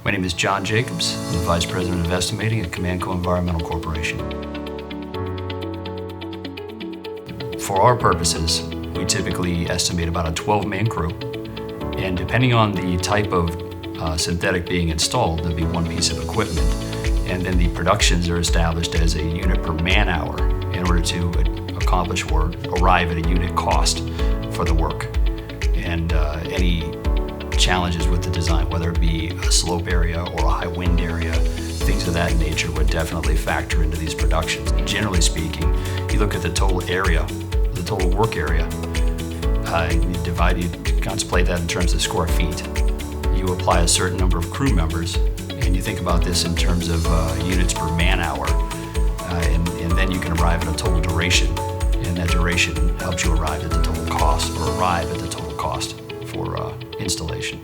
My name is John Jacobs. I'm the Vice President of Estimating at COMANCO Environmental Corporation. For our purposes, we typically estimate about a 12-man crew, and depending on the type of synthetic being installed, there'll be one piece of equipment, and then the productions are established as a unit per man-hour in order to accomplish or arrive at a unit cost for the work. And any challenges with the design, whether it be a slope area or a high wind area, things of that nature would definitely factor into these productions. Generally speaking, you look at the total area, the total work area, you contemplate that in terms of square feet. You apply a certain number of crew members, and you think about this in terms of units per man-hour, and then you can arrive at a total duration, and that duration helps you arrive at the total cost, or arrive at the total cost for installation.